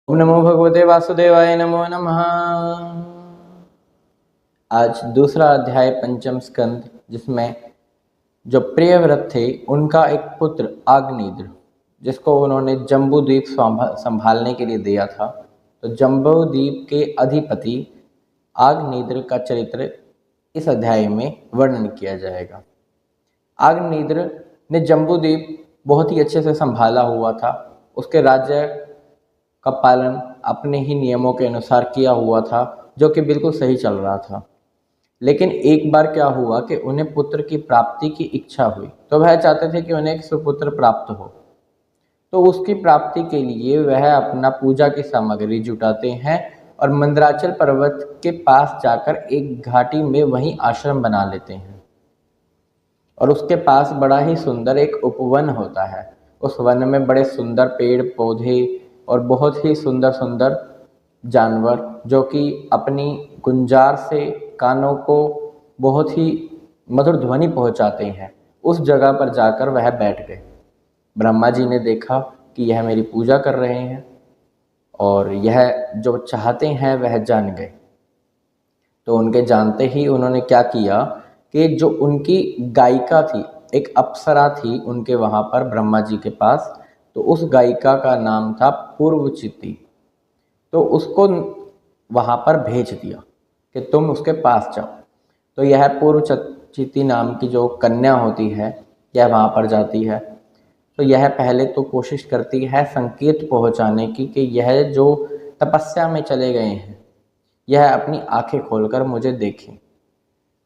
ओम नमो भगवते वासुदेवाय नमो नमः। आज दूसरा अध्याय पंचम स्कंद, जिसमें जो प्रियव्रत थे उनका एक पुत्र आग्नेत्र, जिसको उन्होंने जम्बूद्वीप संभालने के लिए दिया था। तो जम्बूद्वीप के अधिपति आग्नेत्र का चरित्र इस अध्याय में वर्णन किया जाएगा। आग्नेत्र ने जम्बूद्वीप बहुत ही अच्छे से संभाला हुआ था। उसके राज्य का पालन अपने ही नियमों के अनुसार किया हुआ था, जो कि बिल्कुल सही चल रहा था। लेकिन एक बार क्या हुआ कि उन्हें पुत्र की प्राप्ति की इच्छा हुई, तो वह चाहते थे कि उन्हें एक सुपुत्र प्राप्त हो। तो उसकी प्राप्ति के लिए वह अपना पूजा की सामग्री जुटाते हैं और मंदराचल पर्वत के पास जाकर एक घाटी में वहीं आश्रम बना लेते हैं। और उसके पास बड़ा ही सुंदर एक उपवन होता है। उस वन में बड़े सुंदर पेड़ पौधे और बहुत ही सुंदर सुंदर जानवर, जो कि अपनी गुंजार से कानों को बहुत ही मधुर ध्वनि पहुंचाते हैं, उस जगह पर जाकर वह बैठ गए। ब्रह्मा जी ने देखा कि यह मेरी पूजा कर रहे हैं और यह जो चाहते हैं वह जान गए। तो उनके जानते ही उन्होंने क्या किया कि जो उनकी गायिका थी, एक अप्सरा थी उनके वहाँ पर ब्रह्मा जी के पास, तो उस गायिका का नाम था पूर्वचिति। तो उसको वहाँ पर भेज दिया कि तुम उसके पास जाओ। तो यह पूर्वचिति नाम की जो कन्या होती है, यह वहाँ पर जाती है। तो यह पहले तो कोशिश करती है संकेत पहुँचाने की कि यह जो तपस्या में चले गए हैं, यह अपनी आंखें खोलकर मुझे देखें।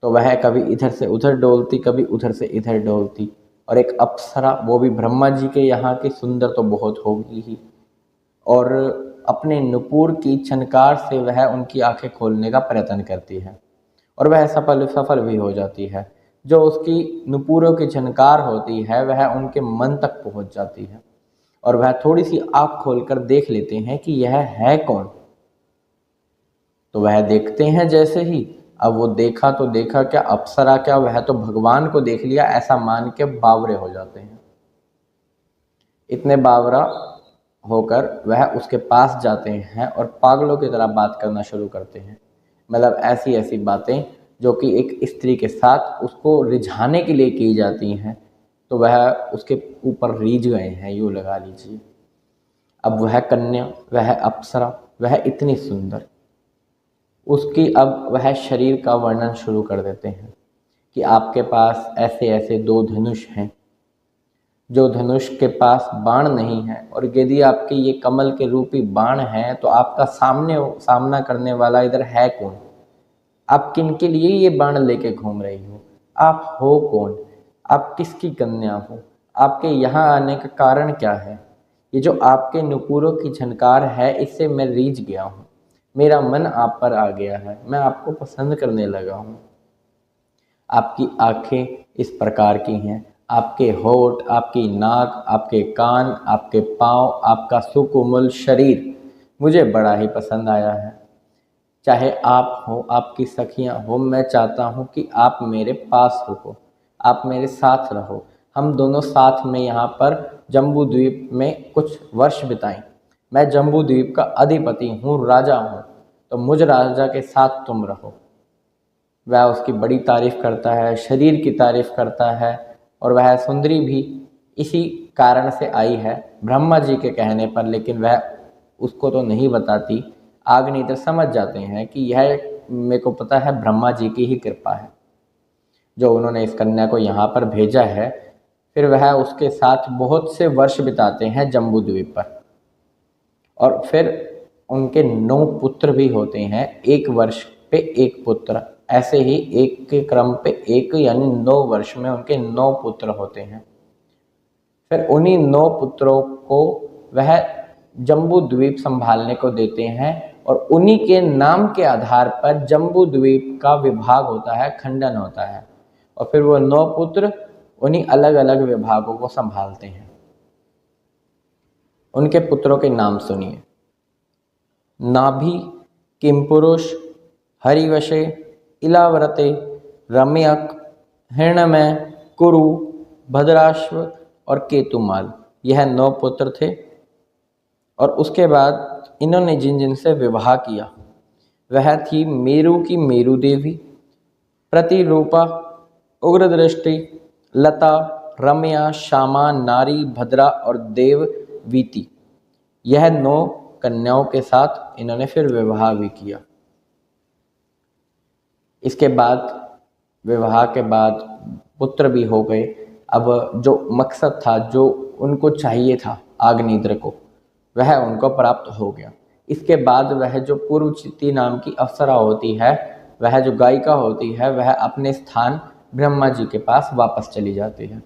तो वह कभी इधर से उधर डोलती, कभी उधर से इधर डोलती। और एक अप्सरा, वो भी ब्रह्मा जी के यहाँ की, सुंदर तो बहुत होगी ही, और अपने नुपुर की छनकार से वह उनकी आंखें खोलने का प्रयत्न करती है और वह सफल भी हो जाती है। जो उसकी नुपुरों की झनकार होती है वह उनके मन तक पहुंच जाती है और वह थोड़ी सी आँख खोलकर देख लेते हैं कि यह है कौन। तो वह देखते हैं जैसे ही, अब वो देखा तो देखा क्या, अप्सरा क्या, वह तो भगवान को देख लिया ऐसा मान के बावरे हो जाते हैं। इतने बावरा होकर वह उसके पास जाते हैं और पागलों की तरह बात करना शुरू करते हैं। मतलब ऐसी ऐसी बातें जो कि एक स्त्री के साथ उसको रिझाने के लिए की जाती हैं। तो वह उसके ऊपर रीझ गए हैं, यूँ लगा लीजिए। अब वह कन्या, वह अप्सरा, वह इतनी सुंदर, उसकी अब वह शरीर का वर्णन शुरू कर देते हैं कि आपके पास ऐसे ऐसे दो धनुष हैं, जो धनुष के पास बाण नहीं है, और यदि आपके ये कमल के रूपी बाण हैं तो आपका सामना करने वाला इधर है कौन? आप किन के लिए ये बाण लेके घूम रही हो? आप हो कौन? आप किसकी कन्या हो? आपके यहाँ आने का कारण क्या है? ये जो आपके नुपुरों की झनकार है, इससे मैं रीझ गया हूँ। मेरा मन आप पर आ गया है, मैं आपको पसंद करने लगा हूँ। आपकी आँखें इस प्रकार की हैं, आपके होठ, आपकी नाक, आपके कान, आपके पाँव, आपका सुकोमल शरीर मुझे बड़ा ही पसंद आया है। चाहे आप हो, आपकी सखियाँ हो, मैं चाहता हूँ कि आप मेरे पास रुको, आप मेरे साथ रहो। हम दोनों साथ में यहाँ पर जम्बूद्वीप में कुछ वर्ष बिताएं। मैं जम्बूद्वीप का अधिपति हूँ, राजा हूँ, तो मुझ राजा के साथ तुम रहो। वह उसकी बड़ी तारीफ़ करता है, शरीर की तारीफ़ करता है, और वह सुंदरी भी इसी कारण से आई है ब्रह्मा जी के कहने पर, लेकिन वह उसको तो नहीं बताती। आग्नेत्र समझ जाते हैं कि यह, मेरे को पता है, ब्रह्मा जी की ही कृपा है जो उन्होंने इस कन्या को यहाँ पर भेजा है। फिर वह उसके साथ बहुत से वर्ष बिताते हैं जम्बूद्वीप पर, और फिर उनके 9 पुत्र भी होते हैं। एक वर्ष पे एक पुत्र, ऐसे ही एक के क्रम पे एक, यानी 9 वर्ष में उनके 9 पुत्र होते हैं। फिर उन्हीं 9 पुत्रों को वह जम्बूद्वीप संभालने को देते हैं, और उन्हीं के नाम के आधार पर जम्बूद्वीप का विभाग होता है, खंडन होता है, और फिर वो 9 पुत्र उन्हीं अलग अलग विभागों को संभालते हैं। उनके पुत्रों के नाम सुनिए। नाभि, किमपुरुष, हरिवशे, इलाव्रते, रम्यक, हिरण्मय, कुरु, भद्राश्व और केतुमाल, यह 9 पुत्र थे। और उसके बाद पश्चात इन्होंने जिन जिन से विवाह किया वह थी मेरु की मेरु देवी, प्रतिरूपा, उग्रदृष्टि, लता, रम्या, श्यामा, नारी, भद्रा और देववीति। यह 9 कन्याओं के साथ इन्होंने फिर विवाह भी किया। इसके बाद विवाह के बाद पुत्र भी हो गए। अब जो मकसद था, जो उनको चाहिए था आग्नेत्र को, वह उनको प्राप्त हो गया। इसके बाद वह जो पूर्वचिति नाम की अप्सरा होती है, वह जो गायिका होती है, वह अपने स्थान ब्रह्मा जी के पास वापस चली जाती है।